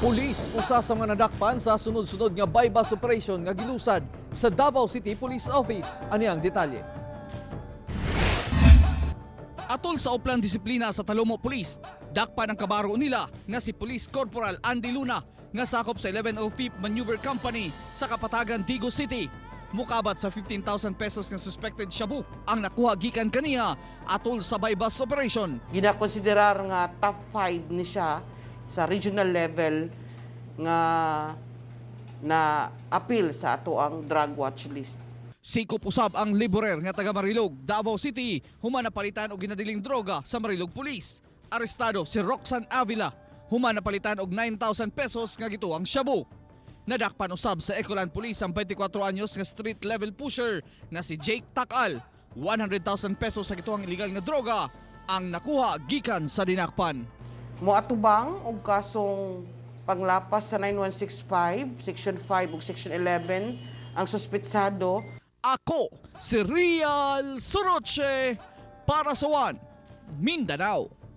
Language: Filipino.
Pulis usa sa mga nadakpan sa sunod-sunod nga bypass operation nga gilusad sa Davao City Police Office. Ani ang detalye? Atol sa uplang disiplina sa Talomo Police, dakpan ang kabaro nila nga si Police Corporal Andy Luna nga sakop sa 1105th Maneuver Company sa Kapatagan, Digos City. Mukabat sa 15,000 pesos nga suspected shabu ang nakuha gikan kaniya atol sa bypass operation. Ginakonsiderar nga top 5 ni siya sa regional level nga na appeal sa ato ang drug watch list. Sikop usab ang laborer nga taga Marilog, Davao City, human napalitan og ginadiling droga sa Marilog Police. Arestado si Roxanne Avila, human napalitan og 9,000 pesos nga gituang shabu. Nadakpan usab sa Ecoland Police ang 24 anyos nga street level pusher nga si Jake Takal. 100,000 pesos sa gituang illegal nga droga ang nakuha gikan sa dinakpan. Moatubang og kasong panglapas sa 9165, Section 5 ug Section 11 ang suspetsado. Ako si Rial Soroche para sa One Mindanao.